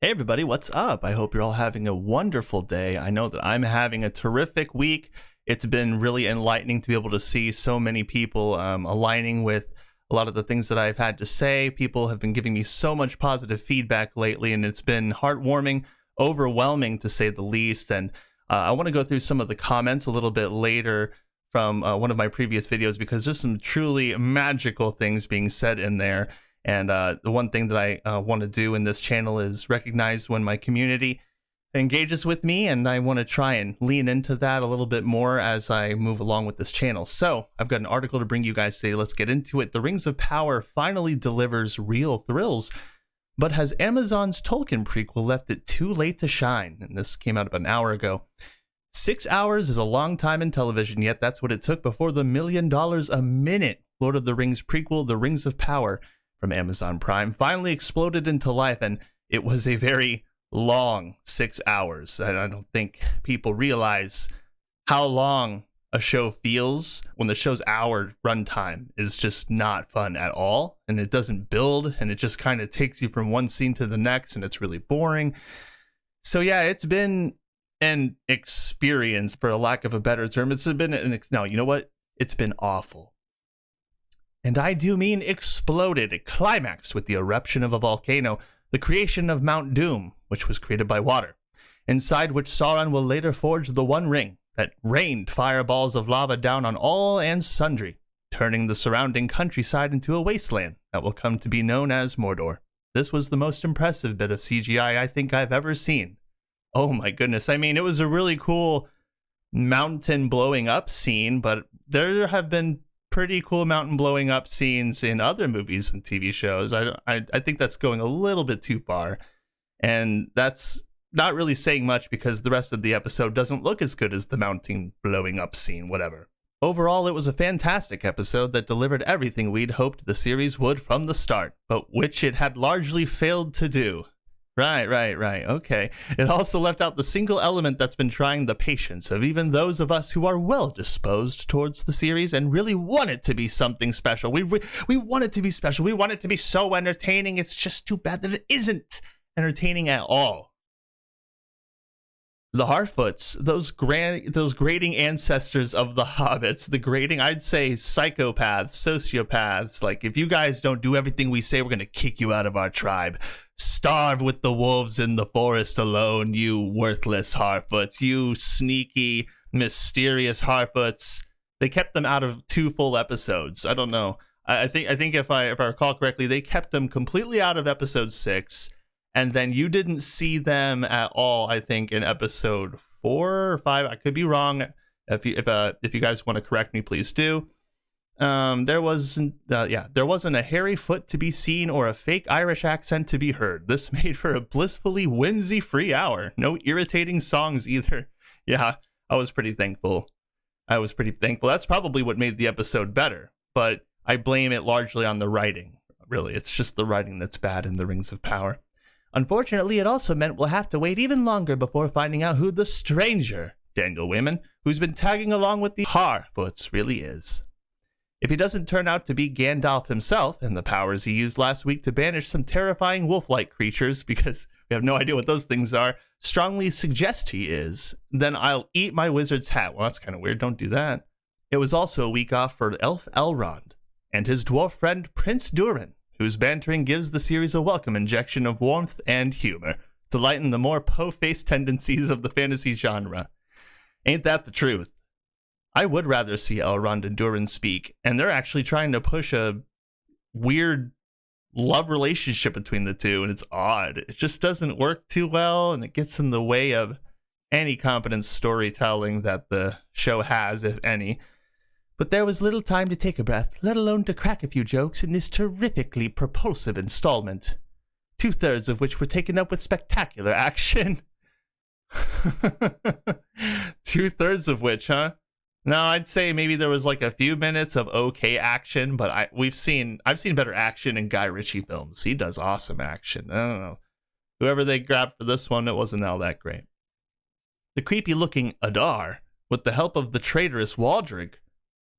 Hey everybody, what's up? I hope you're all having a wonderful day. I know that I'm having a terrific week. It's been really enlightening to be able to see so many people aligning with a lot of the things that I've had to say. People have been giving me so much positive feedback lately, and it's been heartwarming, overwhelming to say the least. And I want to go through some of the comments a little bit later from one of my previous videos because there's some truly magical things being said in there. And the one thing that I want to do in this channel is recognize when my community engages with me, and I want to try and lean into that a little bit more as I move along with this channel. So I've got an article to bring you guys today. Let's get into it. The Rings of Power finally delivers real thrills, but has Amazon's Tolkien prequel left it too late to shine? And this came out about an hour ago. 6 hours is a long time in television, yet that's what it took before the $1 million a minute Lord of the Rings prequel, The Rings of Power, from Amazon Prime finally exploded into life, and it was a very long 6 hours. And I don't think people realize how long a show feels when the show's hour runtime is just not fun at all, and it doesn't build, and it just kind of takes you from one scene to the next, and it's really boring. So yeah, it's been an experience, for a lack of a better term. It's been no, you know what? It's been awful. And I do mean exploded. It climaxed with the eruption of a volcano, the creation of Mount Doom, which was created by water, inside which Sauron will later forge the One Ring that rained fireballs of lava down on all and sundry, turning the surrounding countryside into a wasteland that will come to be known as Mordor. This was the most impressive bit of CGI I think I've ever seen. Oh my goodness. I mean, it was a really cool mountain blowing up scene, but there have been pretty cool mountain blowing up scenes in other movies and TV shows. I think that's going a little bit too far, and that's not really saying much because the rest of the episode doesn't look as good as the mountain blowing up scene, whatever. Overall, it was a fantastic episode that delivered everything we'd hoped the series would from the start, but which it had largely failed to do. Right. Okay. It also left out the single element that's been trying the patience of even those of us who are well disposed towards the series and really want it to be something special. We want it to be special. We want it to be so entertaining. It's just too bad that it isn't entertaining at all. The Harfoots, those grating ancestors of the hobbits, the grating, I'd say psychopaths, sociopaths. Like, if you guys don't do everything we say, we're going to kick you out of our tribe. Starve with the wolves in the forest alone, you worthless Harfoots, you sneaky, mysterious Harfoots. They kept them out of 2 full episodes. I don't know. I think if I recall correctly, they kept them completely out of episode 6. And then you didn't see them at all, I think, in episode 4 or 5. I could be wrong. If you guys want to correct me, please do. There wasn't a hairy foot to be seen or a fake Irish accent to be heard. This made for a blissfully whimsy-free hour. No irritating songs either. Yeah, I was pretty thankful. That's probably what made the episode better, but I blame it largely on the writing. Really, it's just the writing that's bad in The Rings of Power. Unfortunately, it also meant we'll have to wait even longer before finding out who the stranger, Daniel Wayman, who's been tagging along with the Harfoots, really is. If he doesn't turn out to be Gandalf himself and the powers he used last week to banish some terrifying wolf-like creatures, because we have no idea what those things are, strongly suggest he is, then I'll eat my wizard's hat. Well, that's kind of weird. Don't do that. It was also a week off for Elf Elrond and his dwarf friend Prince Durin, whose bantering gives the series a welcome injection of warmth and humor to lighten the more po-faced tendencies of the fantasy genre. Ain't that the truth? I would rather see Elrond and Durin speak, and they're actually trying to push a weird love relationship between the two, and it's odd. It just doesn't work too well, and it gets in the way of any competent storytelling that the show has, if any. But there was little time to take a breath, let alone to crack a few jokes in this terrifically propulsive installment, 2/3 of which were taken up with spectacular action. 2/3 of which, huh? No, I'd say maybe there was like a few minutes of okay action, but I've seen better action in Guy Ritchie films. He does awesome action. I don't know. Whoever they grabbed for this one, it wasn't all that great. The creepy-looking Adar, with the help of the traitorous Waldrig,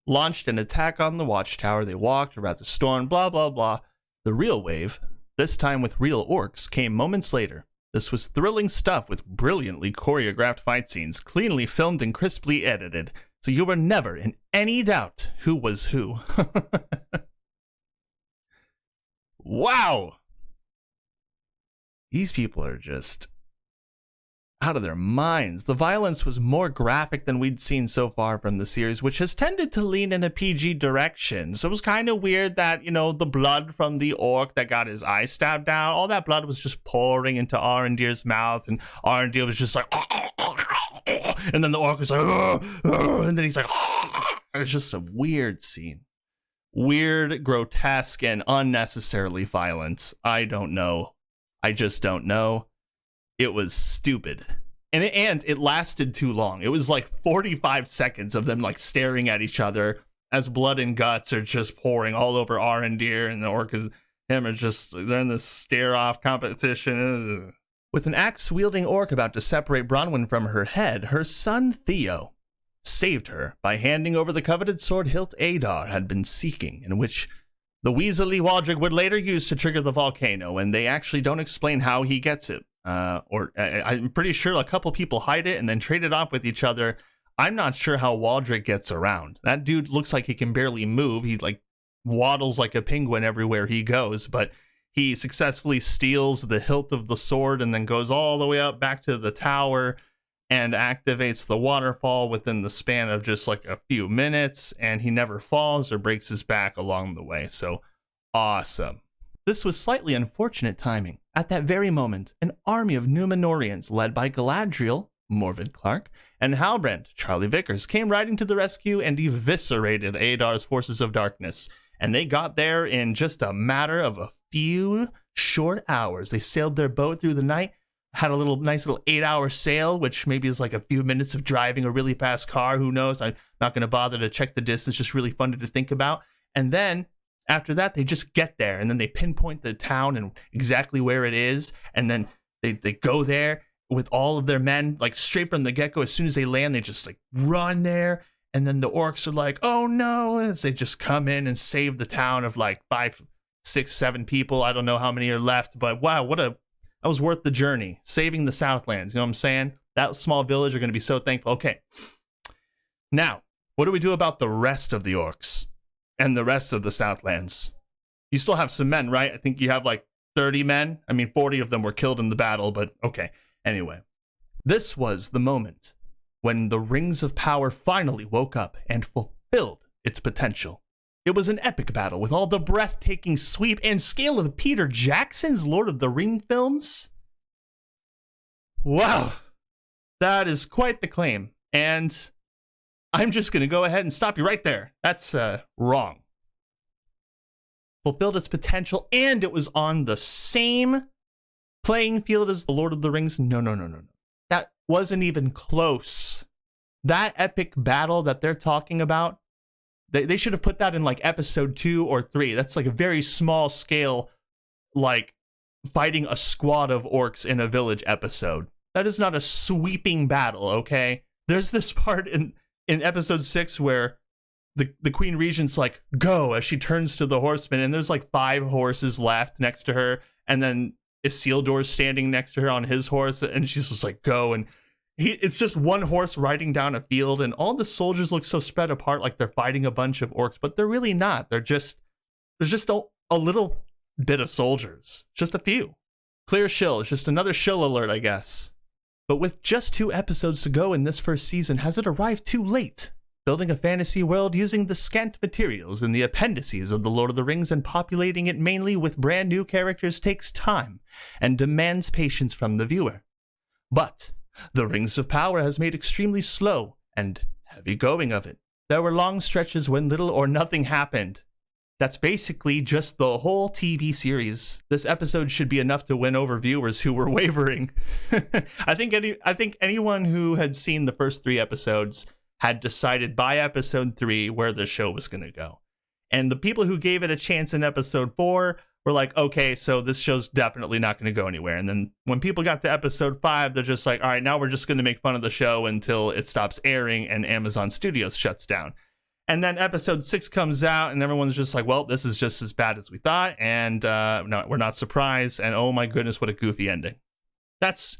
launched an attack on the watchtower. They walked, or rather stormed, blah, blah, blah. The real wave, this time with real orcs, came moments later, This was thrilling stuff with brilliantly choreographed fight scenes, cleanly filmed and crisply edited, so you were never in any doubt who was who. Wow! These people are just out of their minds. The violence was more graphic than we'd seen so far from the series, which has tended to lean in a PG direction. So it was kind of weird that, the blood from the orc that got his eye stabbed out, all that blood was just pouring into Arendir's mouth, and Arendir was just like, and then the orc was like, and then he's like, it's just a weird scene. Weird, grotesque, and unnecessarily violent. I don't know. I just don't know. It was stupid. And it lasted too long. It was like 45 seconds of them like staring at each other as blood and guts are just pouring all over Arendir, and the orc is him are just, they're in this stare-off competition. With an axe-wielding orc about to separate Bronwyn from her head, her son Theo saved her by handing over the coveted sword hilt Adar had been seeking, in which the Weaselly Waldrick would later use to trigger the volcano, and they actually don't explain how he gets it. I'm pretty sure a couple people hide it and then trade it off with each other. I'm not sure how Waldrick gets around. That dude looks like he can barely move. He like waddles like a penguin everywhere he goes, but he successfully steals the hilt of the sword and then goes all the way up back to the tower and activates the waterfall within the span of just like a few minutes, and he never falls or breaks his back along the way. So awesome. This was slightly unfortunate timing. At that very moment, an army of Numenorians led by Galadriel, Morfydd Clark, and Halbrand, Charlie Vickers, came riding to the rescue and eviscerated Adar's forces of darkness. And they got there in just a matter of a few short hours. They sailed their boat through the night, had a nice little 8-hour sail, which maybe is like a few minutes of driving a really fast car. Who knows? I'm not going to bother to check the distance. Just really fun to think about. And then after that, they just get there, and then they pinpoint the town and exactly where it is. And then they go there with all of their men, like straight from the get-go. As soon as they land, they just like run there. And then the orcs are like, oh no, as they just come in and save the town of like 5, 6, 7 people. I don't know how many are left, but wow, that was worth the journey. Saving the Southlands, you know what I'm saying? That small village are going to be so thankful. Okay, now, what do we do about the rest of the orcs and the rest of the Southlands? You still have some men, right? I think you have like 30 men. I mean, 40 of them were killed in the battle, but okay. Anyway, this was the moment when the Rings of Power finally woke up and fulfilled its potential. It was an epic battle with all the breathtaking sweep and scale of Peter Jackson's Lord of the Ring films. Wow, that is quite the claim. And I'm just going to go ahead and stop you right there. That's wrong. Fulfilled its potential, and it was on the same playing field as the Lord of the Rings. No. That wasn't even close. That epic battle that they're talking about, they should have put that in like episode 2 or 3. That's like a very small scale, like fighting a squad of orcs in a village episode. That is not a sweeping battle, okay? There's this part in episode 6 where the Queen Regent's like, go, as she turns to the horsemen, and there's like 5 horses left next to her, and then Isildur's standing next to her on his horse, and she's just like, go, and it's just one horse riding down a field, and all the soldiers look so spread apart like they're fighting a bunch of orcs, but they're really not. There's just a little bit of soldiers, just a few. Clear shill. It's just another shill alert, I guess. But with just 2 episodes to go in this first season, has it arrived too late? Building a fantasy world using the scant materials in the appendices of The Lord of the Rings and populating it mainly with brand new characters takes time and demands patience from the viewer. But the Rings of Power has made extremely slow and heavy going of it. There were long stretches when little or nothing happened. That's basically just the whole TV series. This episode should be enough to win over viewers who were wavering. I think anyone who had seen the first 3 episodes had decided by episode 3 where the show was going to go. And the people who gave it a chance in episode 4 were like, okay, so this show's definitely not going to go anywhere. And then when people got to episode 5, they're just like, all right, now we're just going to make fun of the show until it stops airing and Amazon Studios shuts down. And then episode 6 comes out and everyone's just like, well, this is just as bad as we thought. And no, we're not surprised. And oh my goodness, what a goofy ending. That's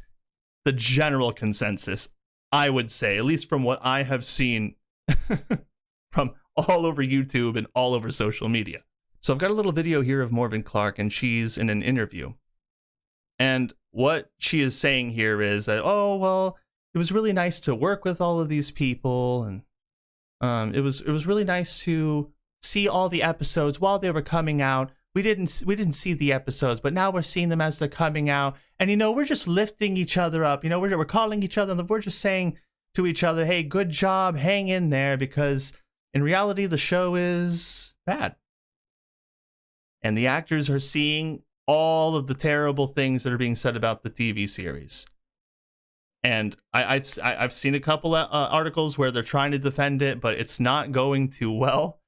the general consensus, I would say, at least from what I have seen from all over YouTube and all over social media. So I've got a little video here of Morfydd Clark, and she's in an interview. And what she is saying here is that, oh, well, it was really nice to work with all of these people, and it was really nice to see all the episodes while they were coming out. We didn't see the episodes, but now we're seeing them as they're coming out. And, we're just lifting each other up. We're calling each other, we're just saying to each other, hey, good job, hang in there, because in reality, the show is bad. And the actors are seeing all of the terrible things that are being said about the TV series. And I've seen a couple of articles where they're trying to defend it, but it's not going too well.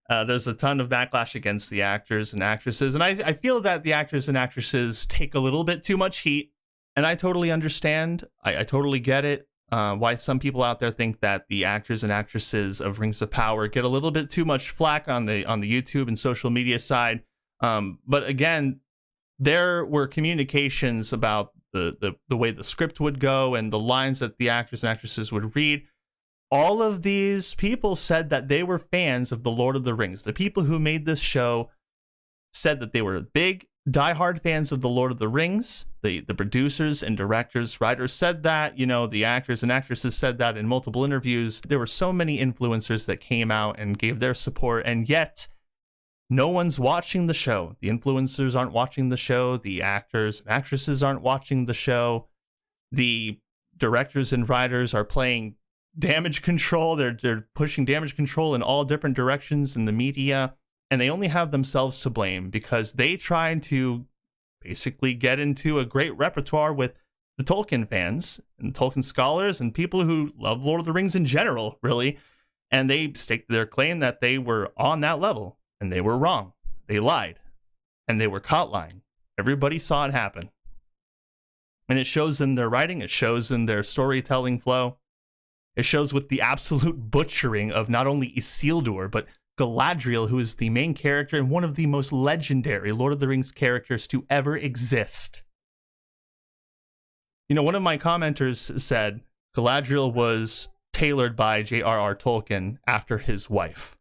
There's a ton of backlash against the actors and actresses. And I feel that the actors and actresses take a little bit too much heat. And I totally understand. I totally get it. Why some people out there think that the actors and actresses of Rings of Power get a little bit too much flack on the YouTube and social media side. But again, there were communications about the way the script would go and the lines that the actors and actresses would read. All of these people said that they were fans of The Lord of the Rings. The people who made this show said that they were big, diehard fans of The Lord of the Rings. The producers and directors, writers said that. The actors and actresses said that in multiple interviews. There were so many influencers that came out and gave their support, and yet no one's watching the show. The influencers aren't watching the show. The actors and actresses aren't watching the show. The directors and writers are playing damage control. They're pushing damage control in all different directions in the media, and they only have themselves to blame because they tried to basically get into a great repertoire with the Tolkien fans and Tolkien scholars and people who love Lord of the Rings in general, really. And they staked their claim that they were on that level, and they were wrong. They lied, and they were caught lying. Everybody saw it happen. And it shows in their writing. It shows in their storytelling flow. It shows with the absolute butchering of not only Isildur, but Galadriel, who is the main character and one of the most legendary Lord of the Rings characters to ever exist. One of my commenters said Galadriel was tailored by J.R.R. Tolkien after his wife,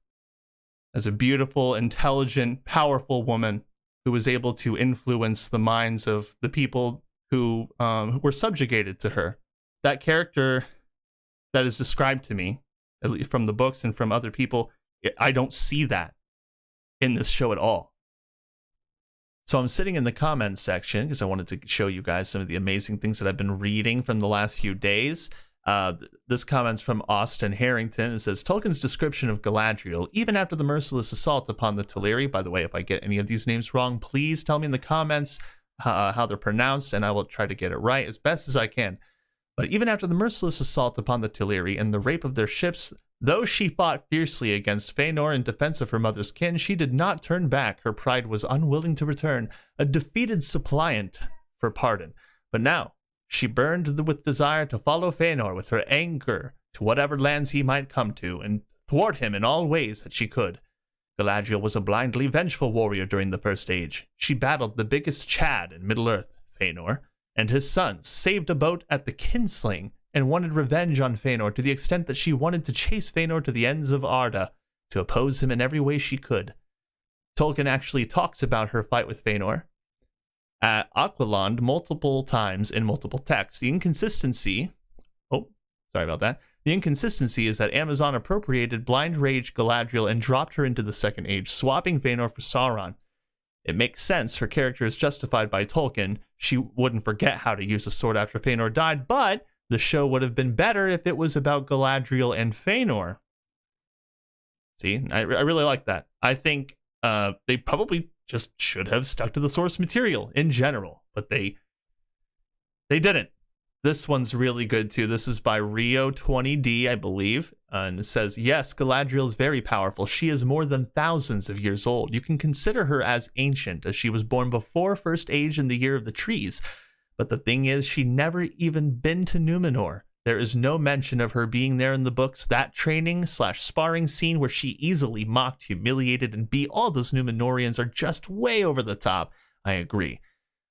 as a beautiful, intelligent, powerful woman who was able to influence the minds of the people who were subjugated to her. That character that is described to me, at least from the books and from other people, I don't see that in this show at all. So I'm sitting in the comments section because I wanted to show you guys some of the amazing things that I've been reading from the last few days. This comment's from Austin Harrington. It says, Tolkien's description of Galadriel, even after the merciless assault upon the Teleri. By the way, if I get any of these names wrong, please tell me in the comments how they're pronounced, and I will try to get it right as best as I can. But even after the merciless assault upon the Teleri and the rape of their ships, though she fought fiercely against Fëanor in defense of her mother's kin, she did not turn back. Her pride was unwilling to return, a defeated suppliant for pardon. But now she burned with desire to follow Fëanor with her anger to whatever lands he might come to, and thwart him in all ways that she could. Galadriel was a blindly vengeful warrior during the First Age. She battled the biggest Chad in Middle-earth, Fëanor, and his sons, saved a boat at the Kinsling, and wanted revenge on Fëanor to the extent that she wanted to chase Fëanor to the ends of Arda, to oppose him in every way she could. Tolkien actually talks about her fight with Fëanor at Aquilond multiple times in multiple texts. The inconsistency is that Amazon appropriated Blind Rage Galadriel and dropped her into the Second Age, swapping Fëanor for Sauron. It makes sense, her character is justified by Tolkien. She wouldn't forget how to use the sword after Fëanor died, but the show would have been better if it was about Galadriel and Fëanor. See, I really like that. I think they probably just should have stuck to the source material in general, but they didn't. This one's really good too. This is by Rio20D, I believe. And it says, yes, Galadriel is very powerful. She is more than thousands of years old. You can consider her as ancient, as she was born before First Age in the Year of the Trees. But the thing is, she never even been to Numenor. There is no mention of her being there in the books. That training/sparring scene where she easily mocked, humiliated, and beat all those Numenorians are just way over the top. I agree.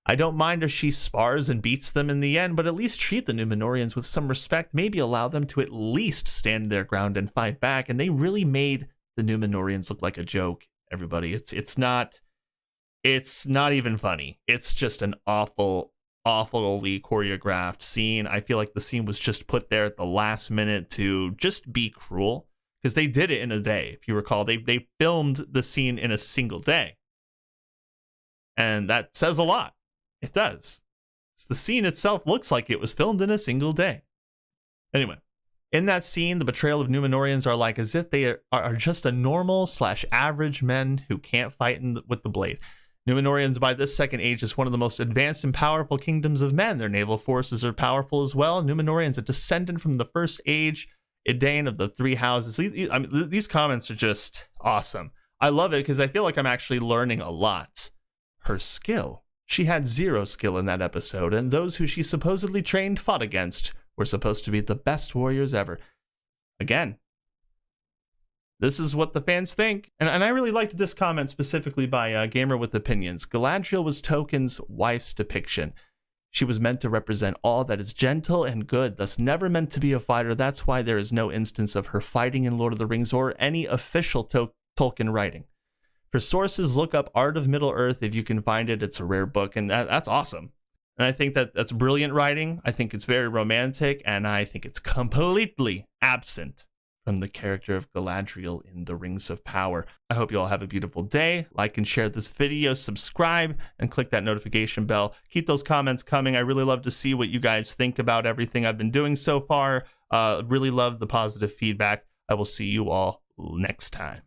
I don't mind if she spars and beats them in the end, but at least treat the Numenorians with some respect, maybe allow them to at least stand their ground and fight back. And they really made the Numenorians look like a joke, everybody. It's not even funny. It's just an awfully choreographed scene. I feel like the scene was just put there at the last minute to just be cruel, because they did it in a day. If you recall, they filmed the scene in a single day. And that says a lot. It does. The scene itself looks like it was filmed in a single day. Anyway, in that scene, the betrayal of Numenorians are like as if they are just a normal / average men who can't fight with the blade. Numenorians by this second age is one of the most advanced and powerful kingdoms of men. Their naval forces are powerful as well. Numenorians, a descendant from the first age, Edain of the Three Houses. These comments are just awesome. I love it because I feel like I'm actually learning a lot. Her skill. She had 0 skill in that episode, and those who she supposedly trained fought against were supposed to be the best warriors ever. Again, this is what the fans think. And I really liked this comment specifically by Gamer with Opinions. Galadriel was Tolkien's wife's depiction. She was meant to represent all that is gentle and good, thus never meant to be a fighter. That's why there is no instance of her fighting in Lord of the Rings or any official Tolkien writing. For sources, look up Art of Middle-earth if you can find it. It's a rare book, and that's awesome. And I think that's brilliant writing. I think it's very romantic, and I think it's completely absent from the character of Galadriel in The Rings of Power. I hope you all have a beautiful day. Like and share this video, subscribe, and click that notification bell. Keep those comments coming. I really love to see what you guys think about everything I've been doing so far. Really love the positive feedback. I will see you all next time.